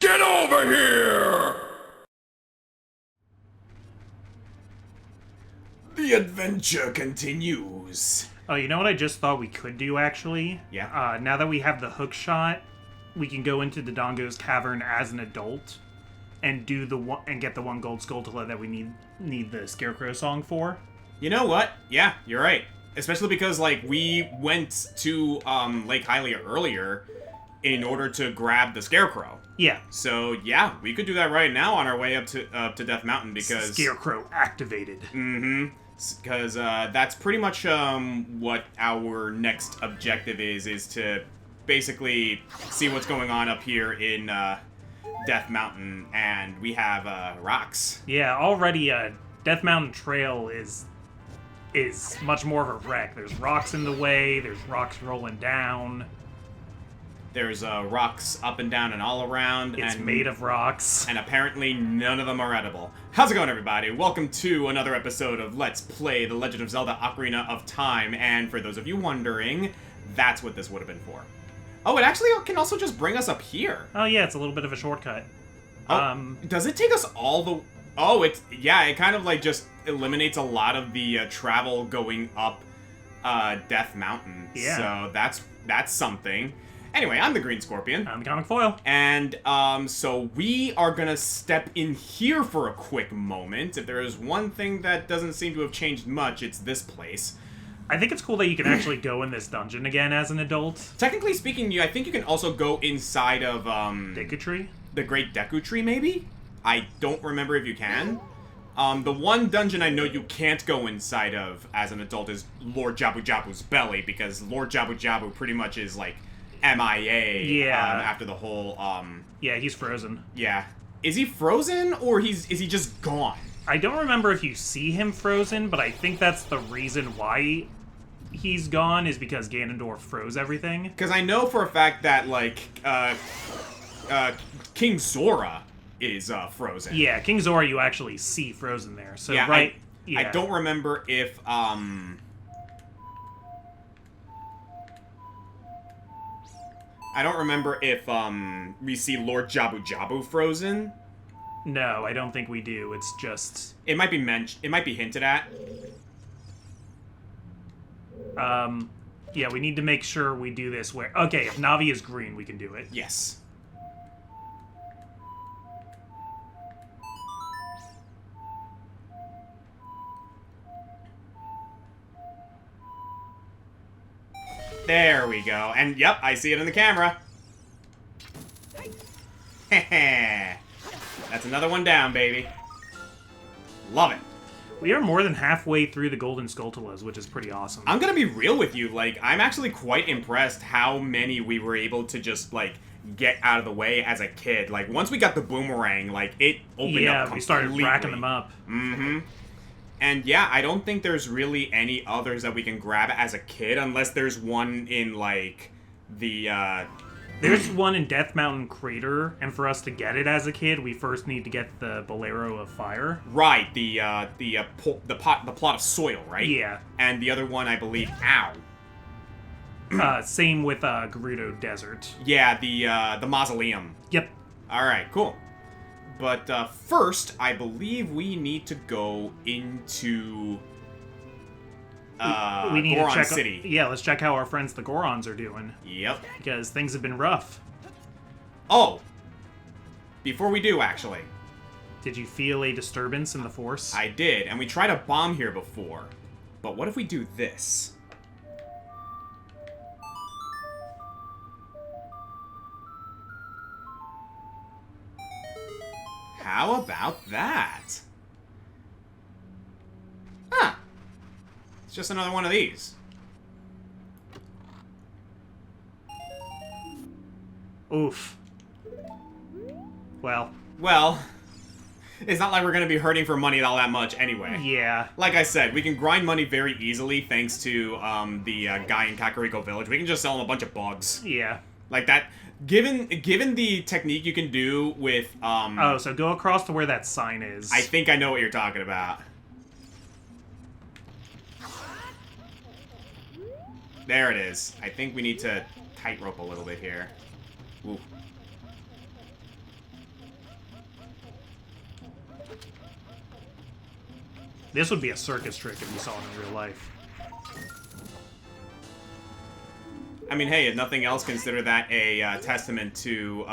Get over here! The adventure continues. Oh, you know what I just thought we could do, actually? Yeah. Now that we have the hook shot, we can go into the Dongo's Cavern as an adult and do get the one gold skulltula that we need the Scarecrow song for. You know what? Yeah, you're right. Especially because, like, we went to Lake Hylia earlier in order to grab the Scarecrow. Yeah. So, yeah, we could do that right now on our way up to Death Mountain because... Scarecrow activated. Mm-hmm. Because that's pretty much what our next objective is to basically see what's going on up here in Death Mountain, and we have rocks. Yeah, already Death Mountain Trail is much more of a wreck. There's rocks in the way, there's rocks rolling down. There's rocks up and down and all around. It's made of rocks. And apparently none of them are edible. How's it going, everybody? Welcome to another episode of Let's Play The Legend of Zelda Ocarina of Time. And for those of you wondering, that's what this would have been for. Oh, it actually can also just bring us up here. Oh yeah, it's a little bit of a shortcut. Oh, does it take us all the... Oh, it kind of like just eliminates a lot of the travel going up Death Mountain. Yeah. So that's something. Anyway, I'm the Green Scorpion. I'm the ComicFoil. And, so we are gonna step in here for a quick moment. If there is one thing that doesn't seem to have changed much, it's this place. I think it's cool that you can actually go in this dungeon again as an adult. Technically speaking, I think you can also go inside of, Deku Tree? The Great Deku Tree, maybe? I don't remember if you can. The one dungeon I know you can't go inside of as an adult is Lord Jabu Jabu's belly, because Lord Jabu Jabu pretty much is, like, MIA after the whole Yeah, he's frozen. Yeah. Is he frozen or is he just gone? I don't remember if you see him frozen, but I think that's the reason why he's gone is because Ganondorf froze everything. Because I know for a fact that like King Zora is frozen. Yeah, King Zora you actually see frozen there. So yeah, right I don't remember if we see Lord Jabu Jabu frozen. No, I don't think we do. It's just... It might be mentioned. It might be hinted at. Yeah, we need to make sure we do this where... Okay, if Navi is green, we can do it. Yes. There we go. And yep, I see it in the camera. That's another one down, baby. Love it. We are more than halfway through the Golden Skulltulas, which is pretty awesome. I'm gonna be real with you, like, I'm actually quite impressed how many we were able to just, like, get out of the way as a kid. Like, once we got the boomerang, like, it opened up completely. Yeah, we started racking them up. Mm-hmm. And yeah, I don't think there's really any others that we can grab as a kid, unless there's one in, like, the, There's one in Death Mountain Crater, and for us to get it as a kid, we first need to get the Bolero of Fire. Right, the plot of soil, right? Yeah. And the other one, I believe, Same with Gerudo Desert. Yeah, the mausoleum. Yep. Alright, cool. But first, I believe we need to go into we need Goron to check City. Yeah, let's check how our friends the Gorons are doing. Yep. Because things have been rough. Oh! Before we do, actually. Did you feel a disturbance in the Force? I did, and we tried a bomb here before. But what if we do this? How about that? Huh. It's just another one of these. Oof. Well, it's not like we're going to be hurting for money all that much anyway. yeah. Like I said, we can grind money very easily thanks to the guy in Kakariko Village. We can just sell him a bunch of bugs. Yeah. Like that. Given the technique you can do with Oh, so go across to where that sign is. I think I know what you're talking about. There it is. I think we need to tightrope a little bit here. Ooh. This would be a circus trick if you saw it in real life. I mean, hey, if nothing else, consider that a testament to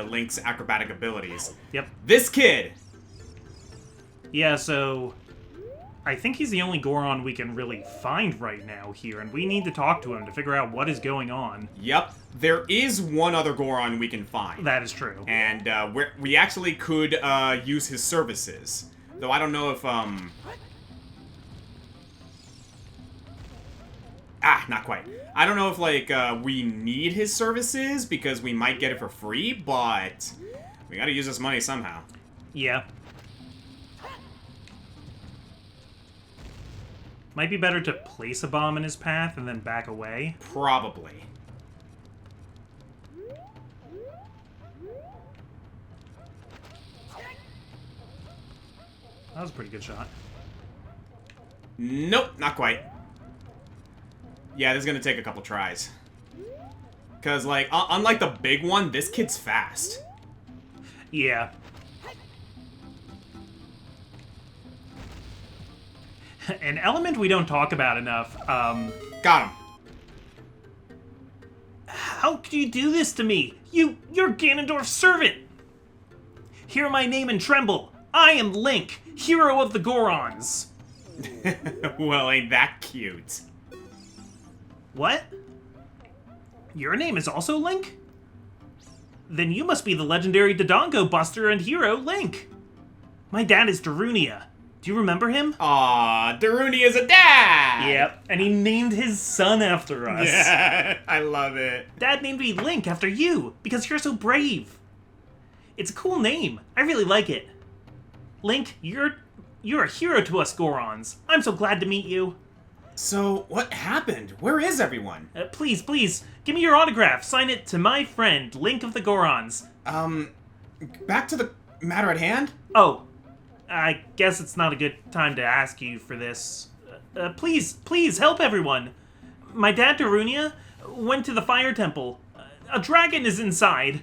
Link's acrobatic abilities. Yep. This kid! Yeah, so... I think he's the only Goron we can really find right now here, and we need to talk to him to figure out what is going on. Yep. There is one other Goron we can find. That is true. And we actually could use his services. Though I don't know if... not quite. I don't know if, like, we need his services, because we might get it for free, but we gotta use this money somehow. Yeah. Might be better to place a bomb in his path and then back away. Probably. That was a pretty good shot. Nope, not quite. Yeah, this is gonna take a couple tries. Because, like, unlike the big one, this kid's fast. Yeah. An element we don't talk about enough, Got him. How could you do this to me? You're Ganondorf's servant! Hear my name and tremble. I am Link, hero of the Gorons. Well, ain't that cute. What? Your name is also Link? Then you must be the legendary Dodongo Buster and hero Link. My dad is Darunia. Do you remember him? Aw, Darunia's a dad! Yep, and he named his son after us. Yeah, I love it. Dad named me Link after you, because you're so brave. It's a cool name. I really like it. Link, you're a hero to us Gorons. I'm so glad to meet you. So, what happened? Where is everyone? Please, give me your autograph. Sign it to my friend, Link of the Gorons. Back to the matter at hand? Oh, I guess it's not a good time to ask you for this. Please, help everyone. My dad, Darunia, went to the Fire Temple. A dragon is inside.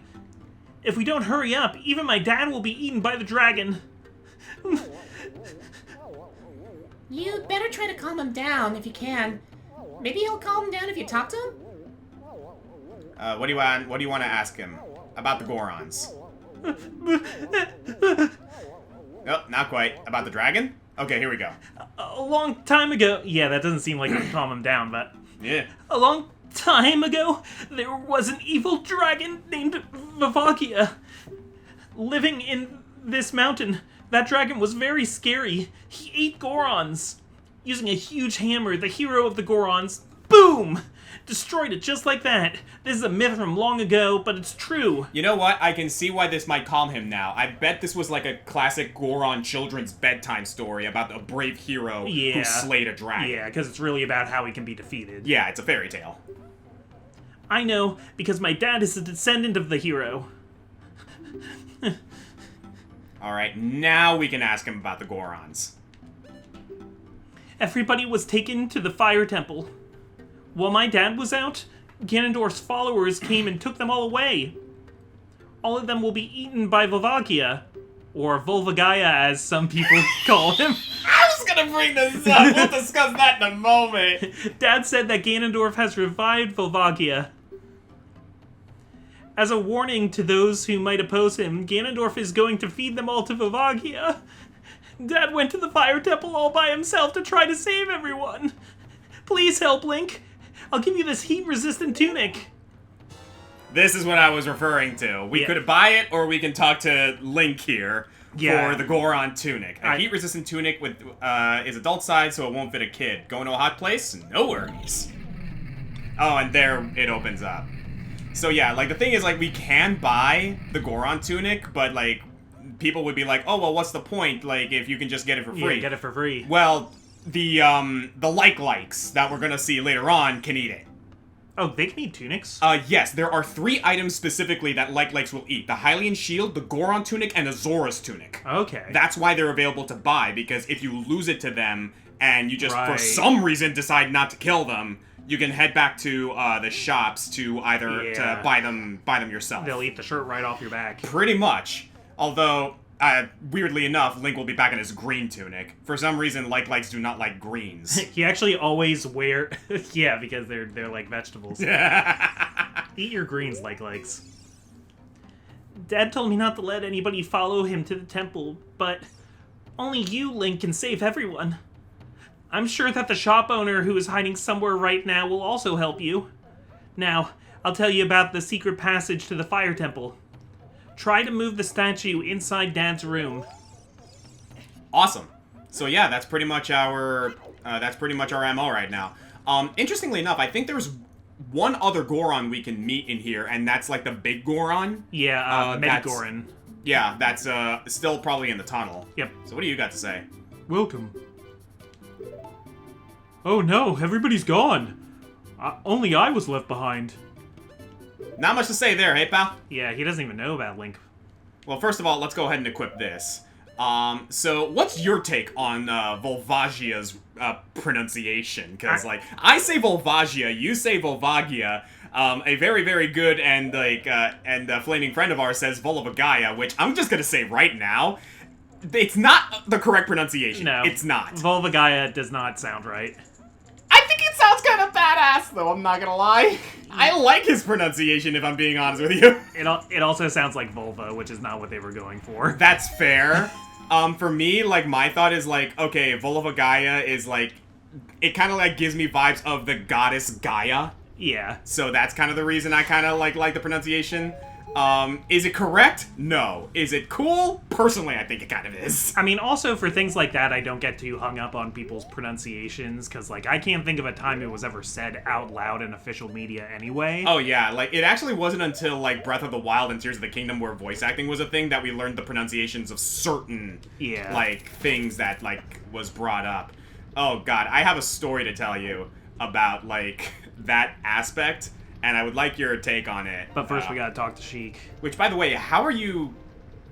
If we don't hurry up, even my dad will be eaten by the dragon. You better try to calm him down if you can. Maybe he'll calm down if you talk to him? What do you want to ask him? About the Gorons? Nope, not quite. About the dragon? Okay, here we go. A long time ago... Yeah, that doesn't seem like it would calm him down, but... Yeah. A long time ago, there was an evil dragon named Vivakia living in this mountain. That dragon was very scary. He ate Gorons. Using a huge hammer, the hero of the Gorons, boom! Destroyed it just like that. This is a myth from long ago, but it's true. You know what? I can see why this might calm him now. I bet this was like a classic Goron children's bedtime story about a brave hero who slayed a dragon. Yeah, because it's really about how he can be defeated. Yeah, it's a fairy tale. I know, because my dad is a descendant of the hero. Alright, now we can ask him about the Gorons. Everybody was taken to the Fire Temple. While my dad was out, Ganondorf's followers came and took them all away. All of them will be eaten by Volvagia, or Volvagaya as some people call him. I was gonna bring this up. We'll discuss that in a moment. Dad said that Ganondorf has revived Volvagia. As a warning to those who might oppose him, Ganondorf is going to feed them all to Volvagia. Dad went to the Fire Temple all by himself to try to save everyone. Please help, Link. I'll give you this heat-resistant tunic. This is what I was referring to. We could buy it, or we can talk to Link here for the Goron tunic. A heat-resistant tunic with is adult size, so it won't fit a kid. Going to a hot place? No worries. Oh, and there it opens up. So yeah, like, the thing is, like, we can buy the Goron tunic, but, like, people would be like, oh, well, what's the point, like, if you can just get it for free? Yeah, get it for free. Well, the likes that we're gonna see later on can eat it. Oh, they can eat tunics? Yes, there are 3 items specifically that likes will eat. The Hylian Shield, the Goron tunic, and the Zora's tunic. Okay. That's why they're available to buy, because if you lose it to them, and you just, for some reason, decide not to kill them, you can head back to the shops to either to buy them yourself. They'll eat the shirt right off your back. Pretty much. Although, weirdly enough, Link will be back in his green tunic. For some reason, likes do not like greens. He actually always wear... yeah, because they're like vegetables. Eat your greens, likes. Dad told me not to let anybody follow him to the temple, but only you, Link, can save everyone. I'm sure that the shop owner who is hiding somewhere right now will also help you. Now, I'll tell you about the secret passage to the Fire Temple. Try to move the statue inside Dad's room. Awesome. So yeah, that's pretty much our MO right now. Interestingly enough, I think there's one other Goron we can meet in here, and that's like the big Goron. Yeah, Goron. Yeah, that's still probably in the tunnel. Yep. So what do you got to say? Welcome. Oh no, everybody's gone. Only I was left behind. Not much to say there, hey pal? Yeah, he doesn't even know about Link. Well, first of all, let's go ahead and equip this. So what's your take on Volvagia's pronunciation? Because I say Volvagia, you say Volvagia. A very, very good and flaming friend of ours says Volvagaia, which I'm just gonna say right now, it's not the correct pronunciation. No, it's not. Volvagaia does not sound right. I think it sounds kind of badass, though. I'm not gonna lie. I like his pronunciation, if I'm being honest with you. It also sounds like vulva, which is not what they were going for. That's fair. For me, my thought is okay, Volvagaia is it kind of gives me vibes of the goddess Gaia. Yeah. So that's kind of the reason I kind of like the pronunciation. Is it correct? No. Is it cool? Personally, I think it kind of is. I mean, also for things like that, I don't get too hung up on people's pronunciations, because, I can't think of a time it was ever said out loud in official media anyway. Oh, yeah. It actually wasn't until, Breath of the Wild and Tears of the Kingdom, where voice acting was a thing, that we learned the pronunciations of certain, things that, was brought up. Oh, God. I have a story to tell you about, that aspect. And I would like your take on it. But first, we gotta talk to Sheik. Which, by the way, how are you...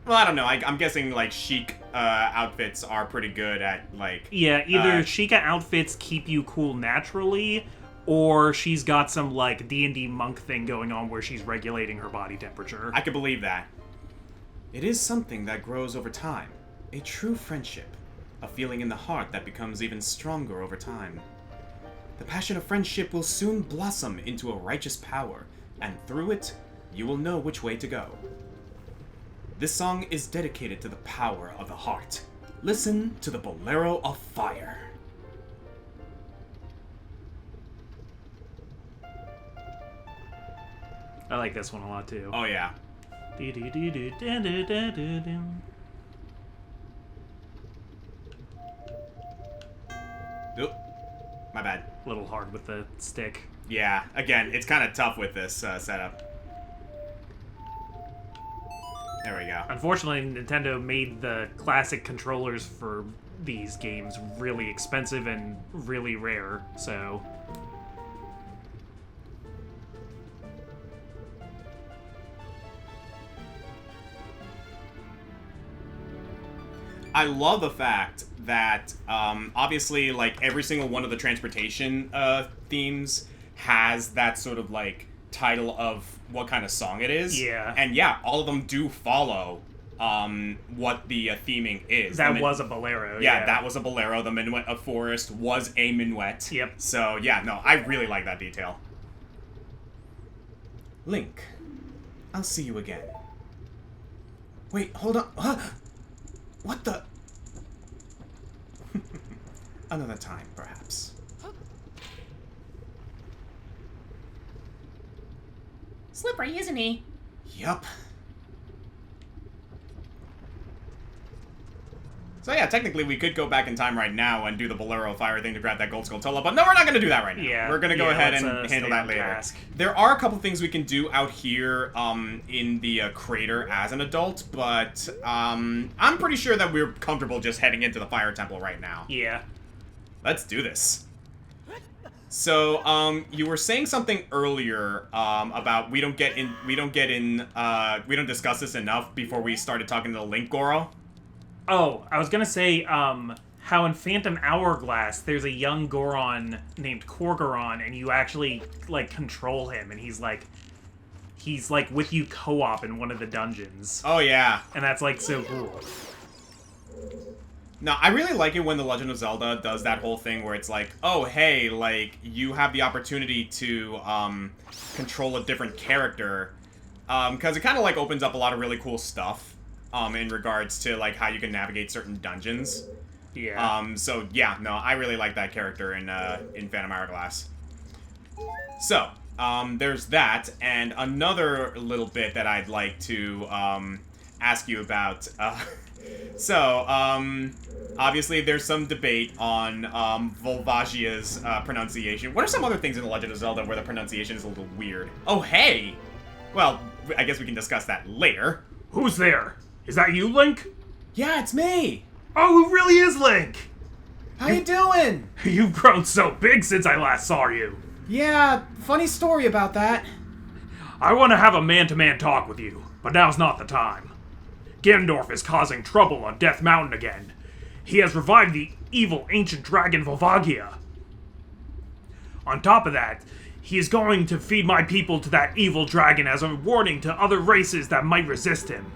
Well, I don't know. I'm guessing, Sheik outfits are pretty good at, Yeah, either Sheikah outfits keep you cool naturally, or she's got some, D&D monk thing going on where she's regulating her body temperature. I could believe that. It is something that grows over time. A true friendship. A feeling in the heart that becomes even stronger over time. The passion of friendship will soon blossom into a righteous power, and through it, you will know which way to go. This song is dedicated to the power of the heart. Listen to the Bolero of Fire. I like this one a lot, too. Oh, yeah. Oop. My bad. A little hard with the stick. Yeah, again, it's kind of tough with this setup. There we go. Unfortunately, Nintendo made the classic controllers for these games really expensive and really rare, so... I love the fact that, obviously, every single one of the transportation themes has that sort of, title of what kind of song it is. Yeah. And, yeah, all of them do follow what the theming is. That was a Bolero, yeah. That was a Bolero. The Minuet of Forest was a minuet. Yep. So, yeah, no, I really like that detail. Link, I'll see you again. Wait, hold on. Huh? What the? Another time, perhaps. Slippery, isn't he? Yup. So yeah, technically we could go back in time right now and do the Bolero Fire thing to grab that Gold Skulltula, but no, we're not going to do that right now. Yeah, we're going to go ahead and handle that later. Task. There are a couple things we can do out here in the crater as an adult, but I'm pretty sure that we're comfortable just heading into the Fire Temple right now. Yeah. Let's do this. So, you were saying something earlier about we don't discuss this enough before we started talking to the Link Goro. Oh, I was gonna say, how in Phantom Hourglass, there's a young Goron named Korgoron, and you actually, control him, and he's, He's, like, with you co-op in one of the dungeons. Oh, yeah. And that's, like, so cool. No, I really like it when The Legend of Zelda does that whole thing where it's like, oh, hey, like, you have the opportunity to, control a different character. Because it kind of, like, opens up a lot of really cool stuff, in regards to, like, how you can navigate certain dungeons. Yeah. So, yeah, no, I really like that character in Phantom Hourglass. So, there's that, and another little bit that I'd like to, ask you about, obviously there's some debate on, Volvagia's, pronunciation. What are some other things in The Legend of Zelda where the pronunciation is a little weird? Oh, hey! Well, I guess we can discuss that later. Who's there? Is that you, Link? Yeah, it's me! Oh, it really is Link! How you doing? You've grown so big since I last saw you. Yeah, funny story about that. I want to have a man-to-man talk with you, but now's not the time. Ganondorf is causing trouble on Death Mountain again. He has revived the evil ancient dragon Volvagia. On top of that, he is going to feed my people to that evil dragon as a warning to other races that might resist him.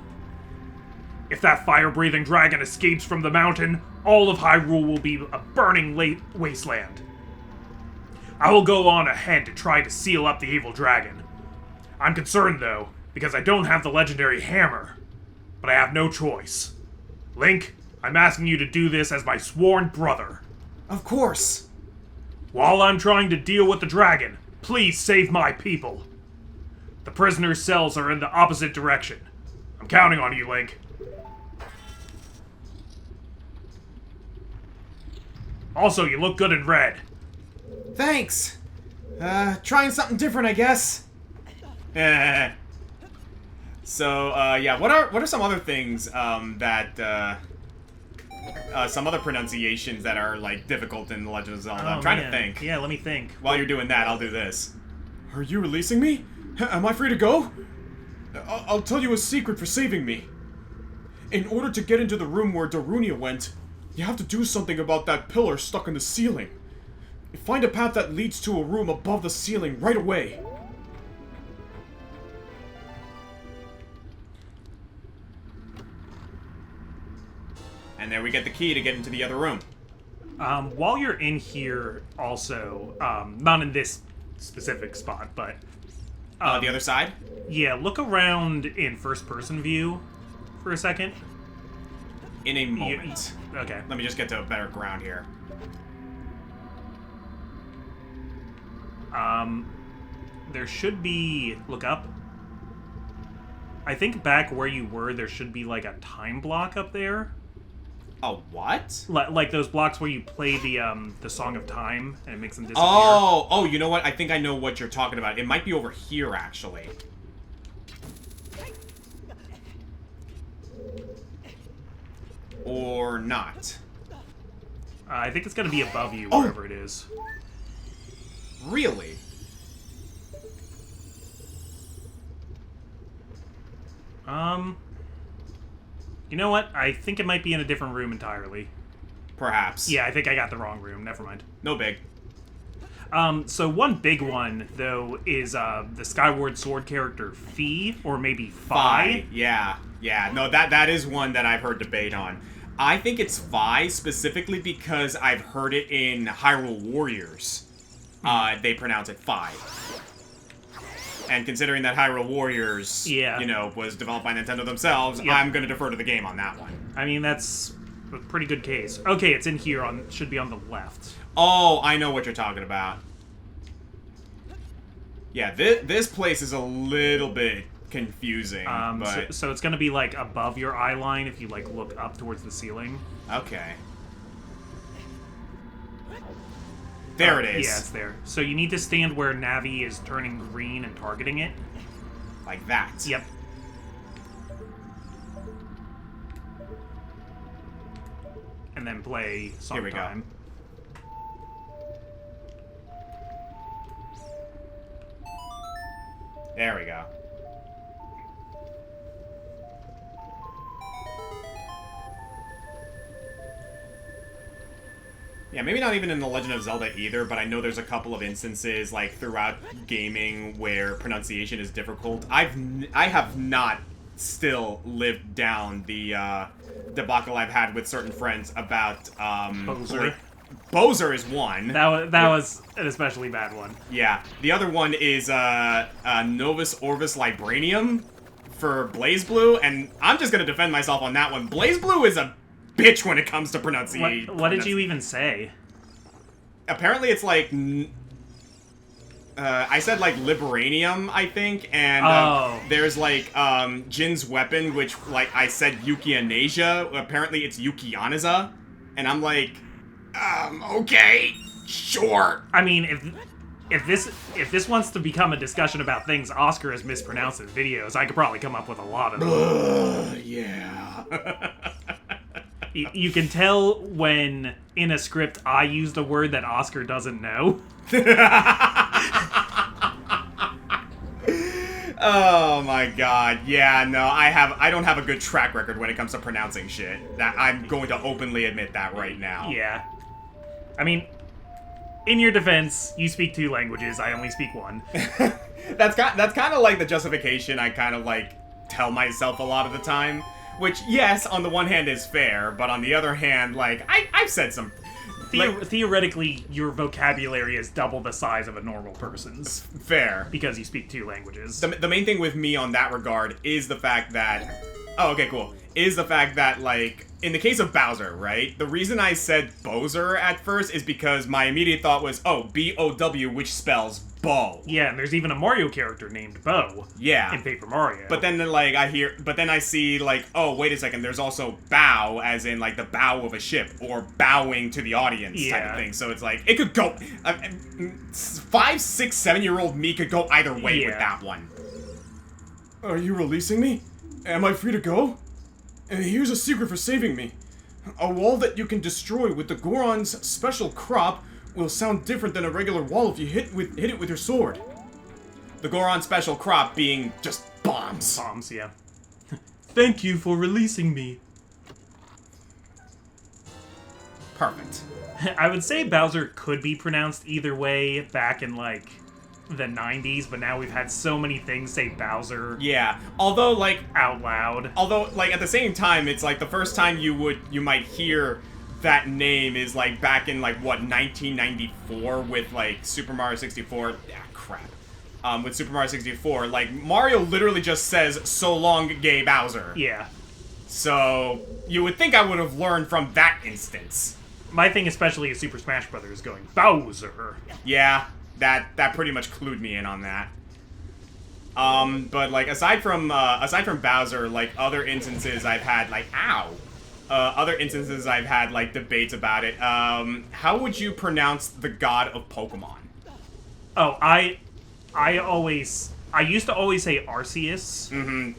If that fire-breathing dragon escapes from the mountain, all of Hyrule will be a burning wasteland. I will go on ahead to try to seal up the evil dragon. I'm concerned, though, because I don't have the legendary hammer. But I have no choice. Link, I'm asking you to do this as my sworn brother. Of course. While I'm trying to deal with the dragon, please save my people. The prisoner's cells are in the opposite direction. I'm counting on you, Link. Also, you look good in red. Thanks. Trying something different, I guess. So, yeah, what are some other things, that, some other pronunciations that are, like, difficult in The Legend of Zelda? I'm trying to think. Yeah, let me think. While you're doing that, I'll do this. Are you releasing me? Am I free to go? I'll tell you a secret for saving me. In order to get into the room where Darunia went, you have to do something about that pillar stuck in the ceiling. Find a path that leads to a room above the ceiling right away. And there we get the key to get into the other room. While you're in here, also, not in this specific spot, but... The other side? Yeah, look around in first-person view for a second. In a moment. Okay. Let me just get to a better ground here. There should be... Look up. I think back where you were, there should be, like, a time block up there. A what? Like those blocks where you play the Song of Time, and it makes them disappear. Oh, you know what? I think I know what you're talking about. It might be over here, actually. Or not. I think it's going to be above you, wherever it is. Really? You know what? I think it might be in a different room entirely. Perhaps. Yeah, I think I got the wrong room. Never mind. No big. So one big one, though, is the Skyward Sword character Fi, or maybe Fi. Yeah. No, that is one that I've heard debate on. I think it's Fi specifically because I've heard it in Hyrule Warriors. They pronounce it Fi. And considering that Hyrule Warriors, yeah, you know, was developed by Nintendo themselves, yep, I'm going to defer to the game on that one. I mean, that's a pretty good case. Okay, it's in here. Should be on the left. Oh, I know what you're talking about. Yeah, this place is a little bit confusing. But... So it's going to be, like, above your eye line if you, like, look up towards the ceiling. Okay. There it is. Yeah, it's there. So you need to stand where Navi is turning green and targeting it. Like that. Yep. And then play Song of Time. There we go. Yeah, maybe not even in The Legend of Zelda either, but I know there's a couple of instances, like, throughout gaming where pronunciation is difficult. I have not still lived down the, debacle I've had with certain friends about, Bowser. Bowser is one. That was an especially bad one. Yeah. The other one is, Novus Orvis Libranium for BlazBlue, and I'm just gonna defend myself on that one. BlazBlue is a bitch when it comes to pronunciation. What did you even say? Apparently it's like... I said, like, Libranium, I think, and there's, like, Jin's weapon, which, like, I said Yukianasia. Apparently it's Yukianaza, and I'm like, okay, sure. I mean, if this wants to become a discussion about things Oscar has mispronounced in videos, I could probably come up with a lot of them. Yeah. You can tell when, in a script, I used a word that Oscar doesn't know. Oh my god. Yeah, no, I don't have a good track record when it comes to pronouncing shit. I'm going to openly admit that right now. Yeah. I mean, in your defense, you speak 2 languages, I only speak 1. That's kind of like the justification I kind of, like, tell myself a lot of the time. Which, yes, on the one hand is fair, but on the other hand, like, I've said some... Theoretically, your vocabulary is double the size of a normal person's. Fair. Because you speak 2 languages. The main thing with me on that regard is the fact that... Oh, okay, cool. Is the fact that, like, in the case of Bowser, right? The reason I said Bowser at first is because my immediate thought was, oh, B-O-W, which spells bow. Yeah, and there's even a Mario character named Bow. Yeah. In Paper Mario. But then, like, I see, like, oh, wait a second, there's also bow, as in, like, the bow of a ship, or bowing to the audience type of thing. So it's like, it could go... 5, 6, 7-year-old me could go either way with that one. Are you releasing me? Am I free to go? And here's a secret for saving me. A wall that you can destroy with the Goron's special crop will sound different than a regular wall if you hit it with your sword. The Goron special crop being just bombs. Bombs, yeah. Thank you for releasing me. Perfect. I would say Bowser could be pronounced either way back in, like, the 90s, but now we've had so many things say Bowser. Yeah, although, like... out loud. Although, like, at the same time, it's like the first time you might hear that name is, like, back in, like, what, 1994 with, like, Super Mario 64. Ah, crap. With Super Mario 64, like, Mario literally just says, "So long, gay Bowser." Yeah. So, you would think I would have learned from that instance. My thing especially is Super Smash Brothers going, Bowser. Yeah, that pretty much clued me in on that. But, like, aside from Bowser, like, other instances I've had, like, other instances I've had, like, debates about it. How would you pronounce the god of Pokemon? Oh, I used to always say Arceus,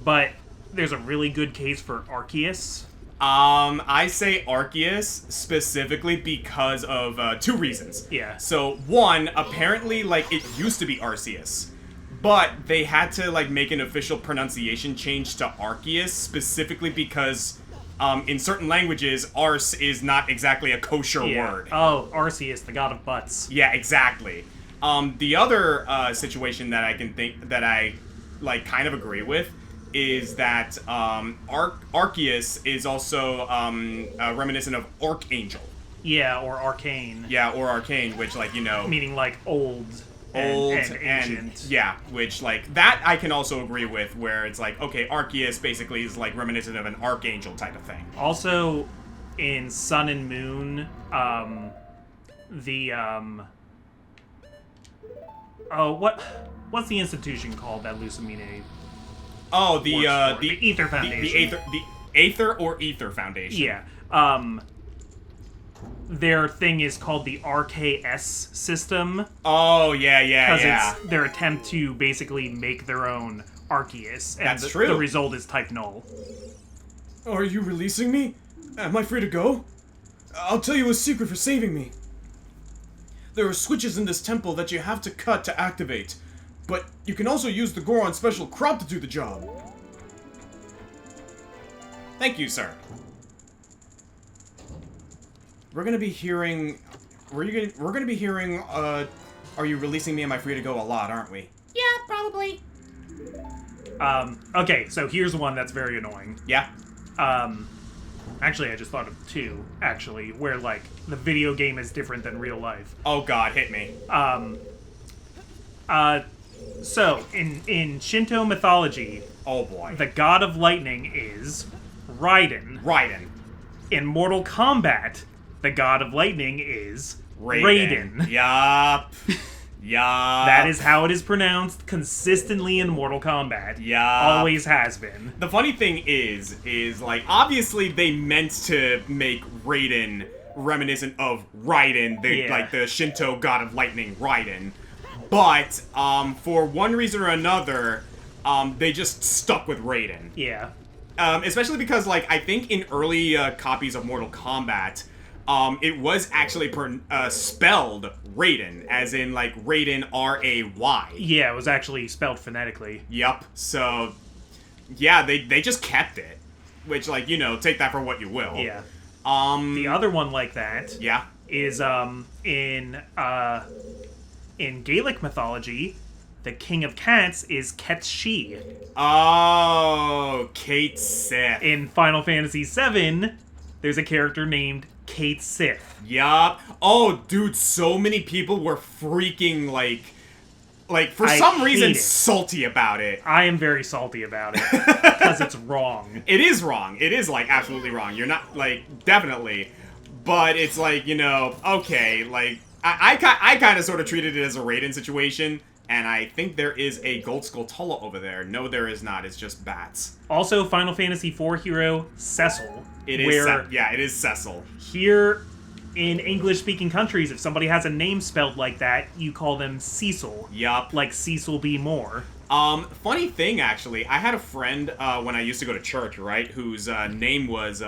but there's a really good case for Arceus. I say Arceus specifically because of 2 reasons. Yeah. So, one, apparently, like, it used to be Arceus, but they had to, like, make an official pronunciation change to Arceus specifically because, in certain languages, Arce is not exactly a kosher word. Oh, Arceus, the god of butts. Yeah, exactly. The other, situation that I can think, that I, like, kind of agree with is that, Arceus is also, reminiscent of Archangel. Yeah, or Arcane. Yeah, or Arcane, which, like, you know... Meaning, like, old and ancient. Yeah, which, like, that I can also agree with, where it's like, okay, Arceus basically is, like, reminiscent of an Archangel type of thing. Also, in Sun and Moon, what's the institution called that Lucamine? Oh, the Aether Foundation. The Aether or Ether Foundation. Yeah. Their thing is called the RKS system. Oh, yeah. Because it's their attempt to basically make their own Arceus. And That's true. The result is type null. Are you releasing me? Am I free to go? I'll tell you a secret for saving me. There are switches in this temple that you have to cut to activate. But you can also use the Goron special crop to do the job. Thank you, sir. we're gonna be hearing... We're gonna be hearing, Are You Releasing Me? Am I Free to Go a lot, aren't we? Yeah, probably. Okay, so here's one that's very annoying. Yeah? Actually, I just thought of two, actually, where, like, the video game is different than real life. Oh god, hit me. So, in Shinto mythology... Oh boy. The god of lightning is Raiden. Raiden. In Mortal Kombat, the god of lightning is Raiden. Yup. Yup. That is how it is pronounced consistently in Mortal Kombat. Yup. Always has been. The funny thing is like, obviously they meant to make Raiden reminiscent of Raiden, the Shinto god of lightning, Raiden. But, for one reason or another, they just stuck with Raiden. Yeah. Especially because, like, I think in early copies of Mortal Kombat, it was actually spelled Raiden, as in, like, Raiden, R-A-Y. Yeah, it was actually spelled phonetically. Yup. So, yeah, they just kept it. Which, like, you know, take that for what you will. Yeah. The other one like that... Yeah? Is, in Gaelic mythology... The king of cats is Ketshi. Oh, Kate Sith. In Final Fantasy VII, there's a character named Kate Sith. Yup. Oh, dude, so many people were freaking, like for some reason, salty about it. I am very salty about it, because it's wrong. It is wrong. It is, like, absolutely wrong. You're not, like, definitely. But it's like, you know, okay, like, I kind of sort of treated it as a Raiden situation. And I think there is a Gold Skulltula over there. No, there is not. It's just bats. Also, Final Fantasy IV hero, Cecil. It is, it is Cecil. Here, in English-speaking countries, if somebody has a name spelled like that, you call them Cecil. Yup. Like Cecil B. Moore. Funny thing, actually, I had a friend, when I used to go to church, right, whose name was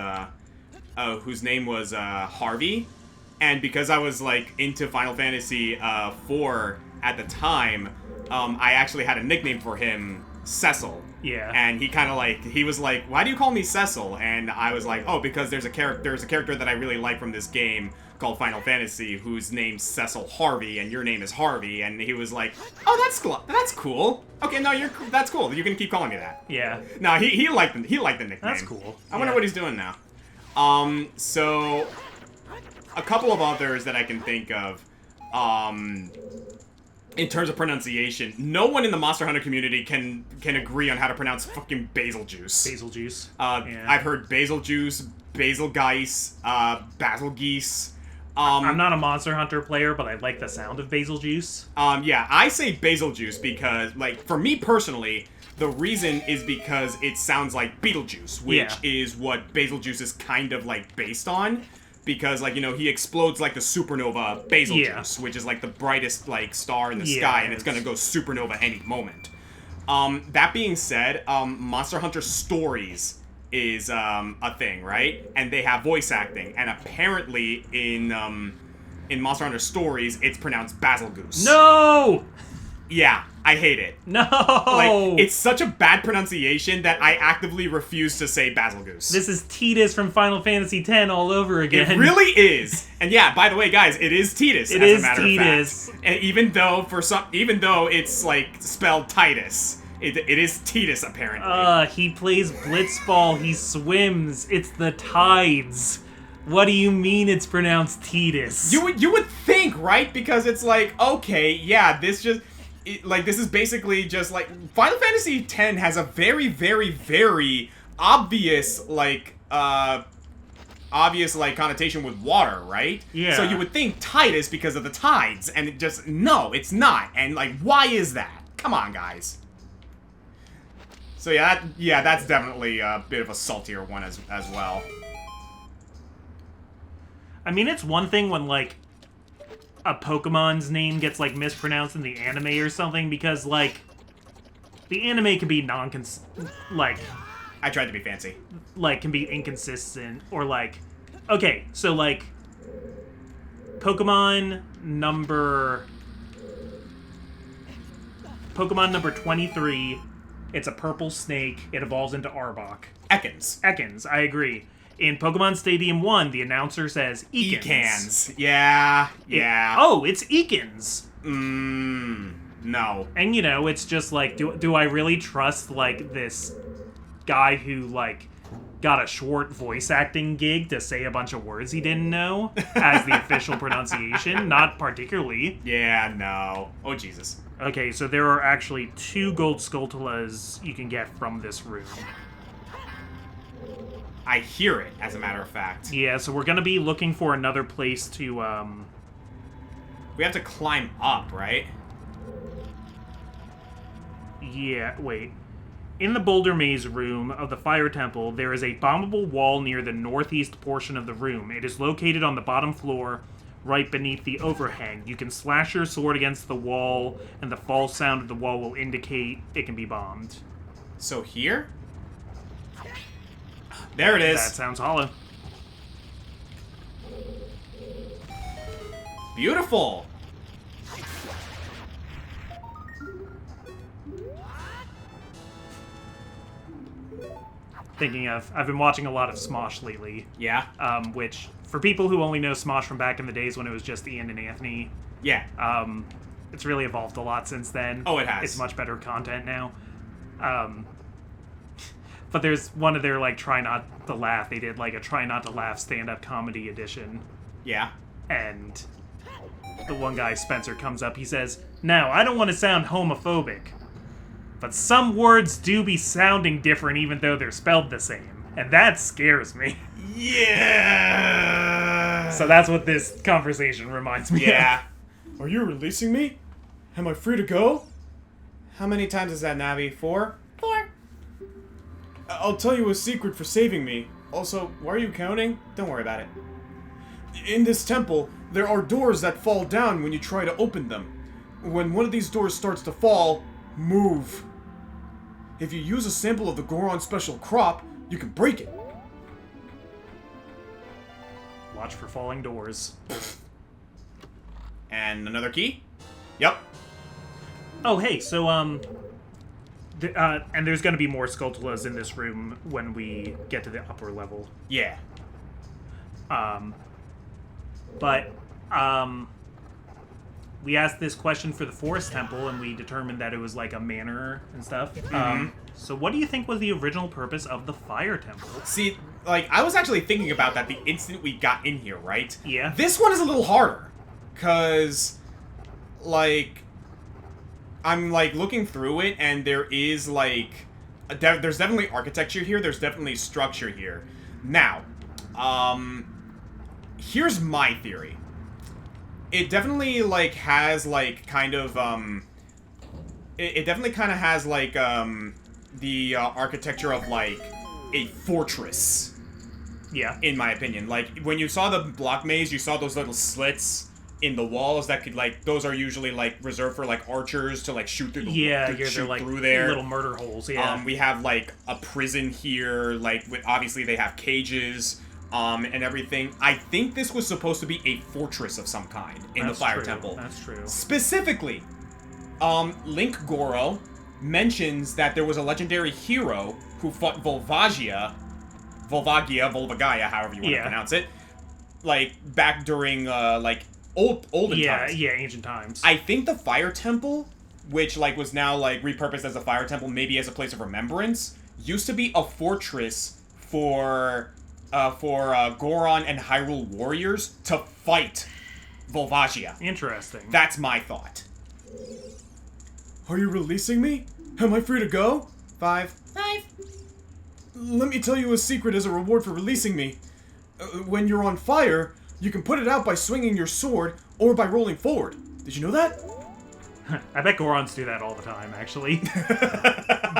Harvey. And because I was, like, into Final Fantasy IV at the time, I actually had a nickname for him, Cecil. Yeah. And he kind of, like, he was like, why do you call me Cecil? And I was like, oh, because there's a character that I really like from this game called Final Fantasy whose name's Cecil Harvey, and your name is Harvey. And he was like, oh, that's cool. Okay, no, that's cool. You can keep calling me that. Yeah. No, he liked the nickname. That's cool. I wonder what he's doing now. So a couple of others that I can think of, in terms of pronunciation, no one in the Monster Hunter community can agree on how to pronounce fucking basil juice. Basil juice. Yeah. I've heard basil juice, basil geese, basil geese. I'm not a Monster Hunter player, but I like the sound of basil juice. Yeah, I say basil juice because, like, for me personally, the reason is because it sounds like Beetlejuice, which is what basil juice is kind of, like, based on. Because, like, you know, he explodes like the supernova Betelgeuse, which is, like, the brightest, like, star in the sky, and it's gonna go supernova any moment. That being said, Monster Hunter Stories is, a thing, right? And they have voice acting, and apparently in Monster Hunter Stories, it's pronounced Basil Goose. No! Yeah, I hate it. No! Like, it's such a bad pronunciation that I actively refuse to say Basil Goose. This is Tidus from Final Fantasy X all over again. It really is. And yeah, by the way, guys, it is Tidus, as a matter of fact. And even though it's, like, spelled Titus, it is Tidus, apparently. He plays Blitzball, he swims, it's the tides. What do you mean it's pronounced Tidus? You would think, right? Because it's like, okay, yeah, this is basically just, like, Final Fantasy X has a very, very, very obvious, like, connotation with water, right? Yeah. So you would think Titus because of the tides, and no, it's not. And, like, why is that? Come on, guys. So yeah, that's definitely a bit of a saltier one as well. I mean, it's one thing when, like, a Pokemon's name gets, like, mispronounced in the anime or something, because, like, the anime can be like... I tried to be fancy. Like, can be inconsistent, or, like... Okay, so, like, Pokemon number 23, it's a purple snake, it evolves into Arbok. Ekans. Ekans, I agree. In Pokemon Stadium 1, the announcer says Ekans. Ekans. Yeah. Oh, it's Ekans. No. And, you know, it's just like, do I really trust, like, this guy who, like, got a short voice acting gig to say a bunch of words he didn't know as the official pronunciation? Not particularly. Yeah, no. Oh, Jesus. Okay, so there are actually 2 gold Skulltulas you can get from this room. I hear it, as a matter of fact. Yeah, so we're gonna be looking for another place to, We have to climb up, right? Yeah, wait. In the Boulder Maze room of the Fire Temple, there is a bombable wall near the northeast portion of the room. It is located on the bottom floor, right beneath the overhang. You can slash your sword against the wall, and the fall sound of the wall will indicate it can be bombed. So here? There it is. That sounds hollow. Beautiful. Thinking of, I've been watching a lot of Smosh lately. Yeah. Which, for people who only know Smosh from back in the days when it was just Ian and Anthony, Yeah. it's really evolved a lot since then. Oh, it has. It's much better content now. But there's one of their, like, Try Not to Laugh. They did, like, a Try Not to Laugh stand-up comedy edition. Yeah. And the one guy, Spencer, comes up. He says, "Now, I don't want to sound homophobic, but some words do be sounding different even though they're spelled the same. And that scares me." Yeah. So that's what this conversation reminds me Yeah. Are you releasing me? Am I free to go? How many times is that, Navi? 4? 4. I'll tell you a secret for saving me. Also, why are you counting? Don't worry about it. In this temple, there are doors that fall down when you try to open them. When one of these doors starts to fall, move. If you use a sample of the Goron special crop, you can break it. Watch for falling doors. And another key? Yep. Oh, hey, so, and there's gonna be more Skulltulas in this room when we get to the upper level. Yeah. We asked this question for the Forest Temple, and we determined that it was like a manor and stuff. So what do you think was the original purpose of the Fire Temple? See, like, I was actually thinking about that the instant we got in here, right? Yeah. This one is a little harder. Because, like, I'm, like, looking through it, and there is, like, there's definitely architecture here, there's definitely structure here. Now, here's my theory. It definitely, like, has, like, kind of, it definitely kind of has, like, the architecture of, like, a fortress. Yeah. In my opinion. Like, when you saw the block maze, you saw those little slits in the walls that could, like, those are usually, like, reserved for, like, archers to, like, shoot through the they're like through there. little murder holes, yeah. We have, like, a prison here, like, with, obviously they have cages, and everything. I think this was supposed to be a fortress of some kind in the Fire Temple. That's true. Specifically, Link Goro mentions that there was a legendary hero who fought Volvagia, however you want to pronounce it, like, back during, like, olden times. Yeah, ancient times. I think the Fire Temple, which, like, was now, like, repurposed as a Fire Temple, maybe as a place of remembrance, used to be a fortress for Goron and Hyrule warriors to fight Volvagia. Interesting. That's my thought. Are you releasing me? Am I free to go? 5. 5. Let me tell you a secret as a reward for releasing me. When you're on fire, you can put it out by swinging your sword or by rolling forward. Did you know that? I bet Gorons do that all the time, actually.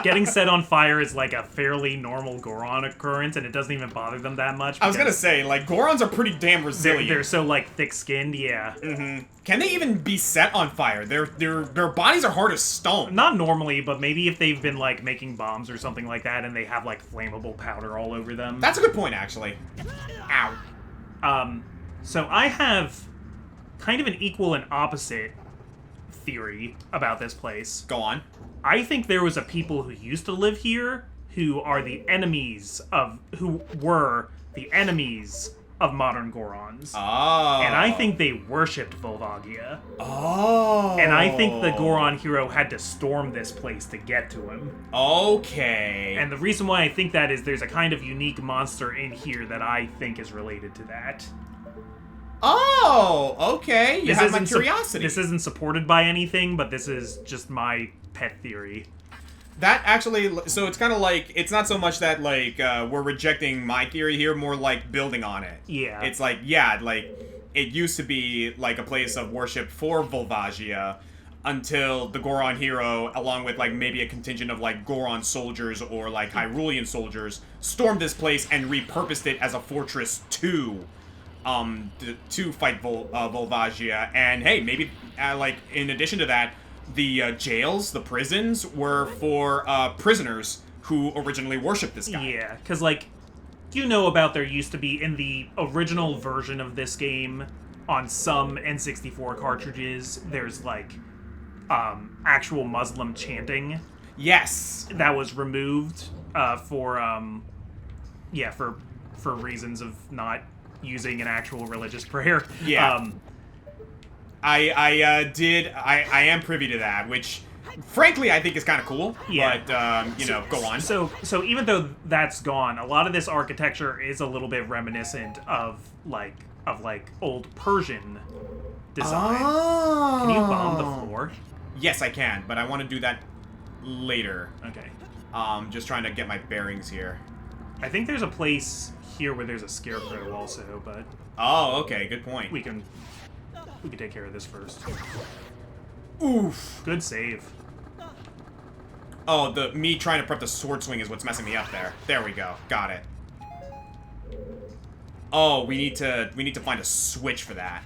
Getting set on fire is like a fairly normal Goron occurrence, and it doesn't even bother them that much. I was gonna say, like, Gorons are pretty damn resilient. They're so, like, thick-skinned, yeah. Mm-hmm. Can they even be set on fire? Their bodies are hard as stone. Not normally, but maybe if they've been, like, making bombs or something like that, and they have, like, flammable powder all over them. That's a good point, actually. Ow. So I have kind of an equal and opposite theory about this place. Go on. I think there was a people who used to live here who were the enemies of modern Gorons. Oh. And I think they worshipped Volvagia. Oh. And I think the Goron hero had to storm this place to get to him. Okay. And the reason why I think that is there's a kind of unique monster in here that I think is related to that. Oh, okay. You have my curiosity. This isn't supported by anything, but this is just my pet theory. That actually, so it's kind of like, it's not so much that, like, we're rejecting my theory here, more like building on it. Yeah. It's like, yeah, like, it used to be, like, a place of worship for Volvagia until the Goron hero, along with, like, maybe a contingent of, like, Goron soldiers or, like, Hyrulean soldiers, stormed this place and repurposed it as a fortress to fight Volvagia. And, hey, maybe, like, in addition to that, the jails, the prisons, were for prisoners who originally worshipped this guy. Yeah, because, like, you know about there used to be, in the original version of this game, on some N64 cartridges, there's, like, actual Muslim chanting. Yes! That was removed for reasons of not using an actual religious prayer. Yeah. I am privy to that, which, frankly, I think is kind of cool. Yeah. But, go on. So even though that's gone, a lot of this architecture is a little bit reminiscent of old Persian design. Oh. Can you bomb the floor? Yes, I can, but I want to do that later. Okay. Just trying to get my bearings here. I think there's a place here where there's a scarecrow also, but... Oh, okay, good point. We can take care of this first. Oof. Good save. Oh, me trying to prep the sword swing is what's messing me up there. There we go. Got it. Oh, we need to find a switch for that.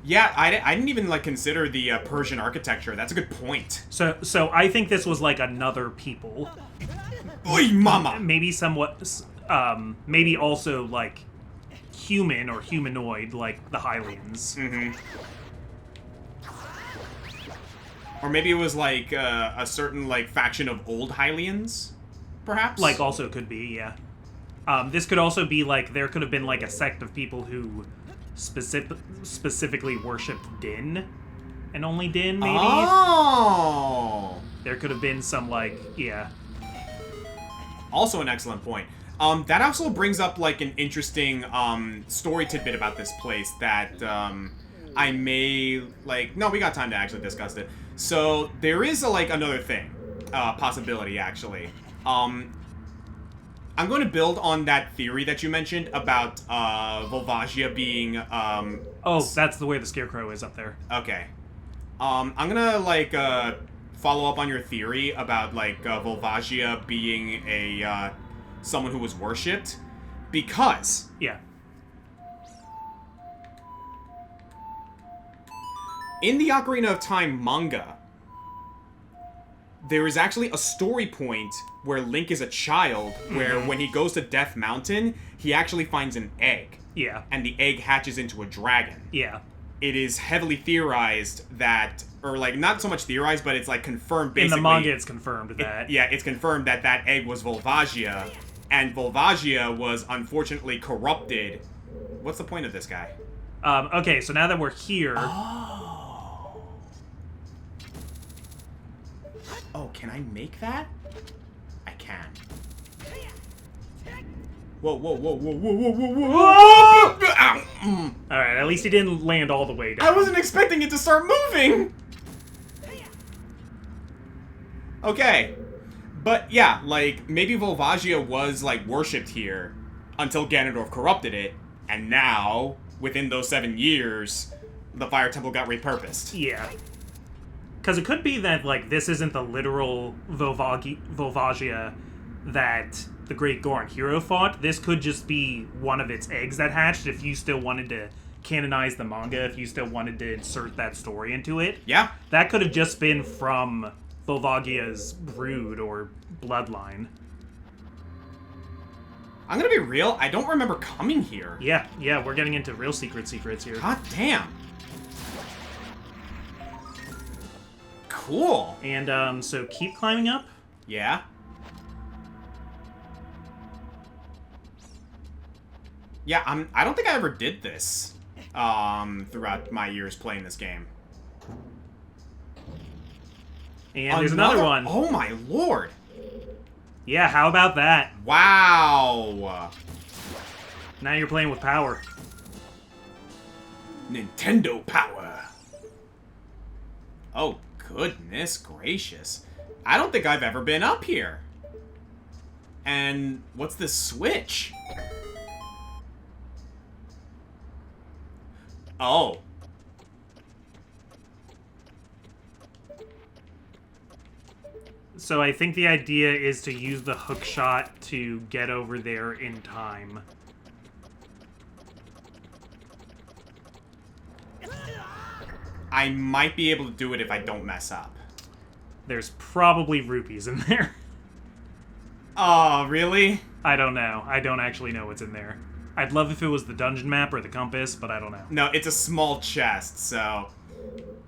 Yeah, I didn't even, like, consider the Persian architecture. That's a good point. So I think this was, like, another people. Oy, mama! Maybe somewhat... maybe also, like, human or humanoid, like the Hylians. Mm-hmm. Or maybe it was, like, a certain, like, faction of old Hylians, perhaps? Like, also could be, yeah. This could also be, like, there could have been, like, a sect of people who specifically worshipped Din, and only Din, maybe? Oh! There could have been some, like, yeah. Also an excellent point. That also brings up, like, an interesting, story tidbit about this place that, I may, like... No, we got time to actually discuss it. So, there is, another thing. Possibility, actually. I'm going to build on that theory that you mentioned about, Volvagia being, Oh, that's the way the scarecrow is up there. Okay. I'm gonna, follow up on your theory about, Volvagia being a, someone who was worshipped, because... Yeah. In the Ocarina of Time manga, there is actually a story point where Link is a child, where when he goes to Death Mountain, he actually finds an egg. Yeah. And the egg hatches into a dragon. Yeah. It is heavily theorized that, or, like, not so much theorized, but it's, like, confirmed, basically. In the manga, it's confirmed that. It's confirmed that that egg was Volvagia, and Volvagia was unfortunately corrupted. What's the point of this guy? Okay, so now that we're here... Oh, can I make that? I can. Whoa, whoa, whoa, whoa, whoa, whoa, whoa, whoa! Ow! Alright, at least he didn't land all the way down. I wasn't expecting it to start moving! Okay. But yeah, like, maybe Volvagia was, like, worshipped here until Ganondorf corrupted it, and now, within those 7 years, the Fire Temple got repurposed. Yeah. Because it could be that, like, this isn't the literal Volvagia that the Great Goron Hero fought. This could just be one of its eggs that hatched if you still wanted to canonize the manga, if you still wanted to insert that story into it. Yeah. That could have just been from Volvagia's brood or bloodline. I'm gonna be real, I don't remember coming here. Yeah, we're getting into real secrets here. God damn. Cool. And, so keep climbing up. Yeah? Yeah, I don't think I ever did this, throughout my years playing this game. And there's another one. Oh my lord! Yeah, how about that? Wow! Now you're playing with power. Nintendo power! Oh, goodness gracious. I don't think I've ever been up here. And what's this switch? Oh. So I think the idea is to use the hook shot to get over there in time. I might be able to do it if I don't mess up. There's probably rupees in there. Oh, really? I don't know. I don't actually know what's in there. I'd love if it was the dungeon map or the compass, but I don't know. No, it's a small chest, so...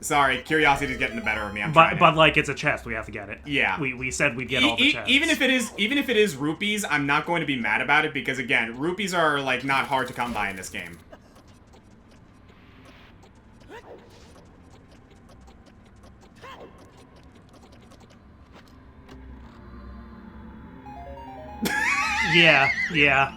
Sorry, curiosity's getting the better of me. But like, it's a chest. We have to get it. Yeah. We said we'd get all the chests. Even if it is rupees, I'm not going to be mad about it because again, rupees are like not hard to come by in this game. Yeah, yeah.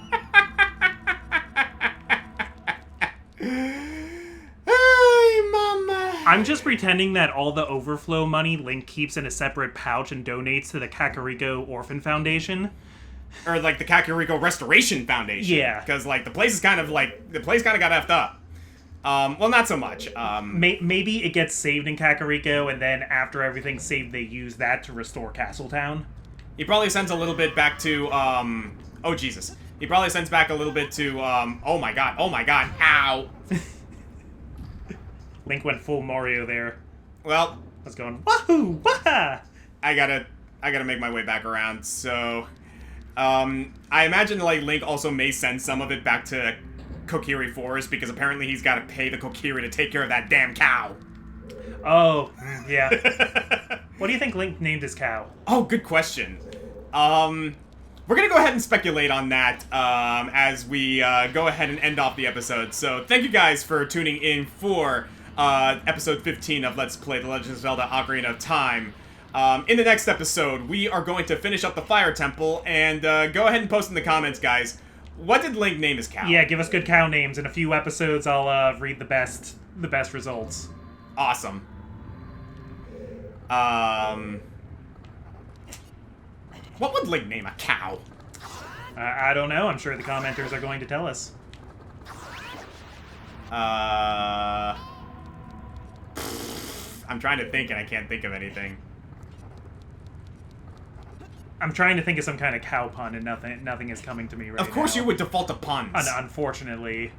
Hey, mama. I'm just pretending that all the overflow money Link keeps in a separate pouch and donates to the Kakariko Orphan Foundation. Or like the Kakariko Restoration Foundation. Yeah. Because like the place kind of got effed up. Well, not so much. Maybe it gets saved in Kakariko, and then after everything's saved, they use that to restore Castletown. He probably sends a little bit back to, oh, Jesus. He probably sends back a little bit to, oh my god, ow. Link went full Mario there. Well. I was going, wahoo, waha! I gotta make my way back around, so, I imagine, like, Link also may send some of it back to Kokiri Forest, because apparently he's gotta pay the Kokiri to take care of that damn cow. Oh, yeah. What do you think Link named his cow? Oh, good question. We're gonna go ahead and speculate on that as we go ahead and end off the episode. So thank you guys for tuning in for episode 15 of Let's Play The Legend of Zelda Ocarina of Time. In the next episode, we are going to finish up the Fire Temple, and go ahead and post in the comments, guys. What did Link name his cow? Yeah, give us good cow names. In a few episodes, I'll read the best results. Awesome. What would Link name a cow? I don't know. I'm sure the commenters are going to tell us. I'm trying to think and I can't think of anything. I'm trying to think of some kind of cow pun and nothing is coming to me right now. Of course you would default to puns. Unfortunately.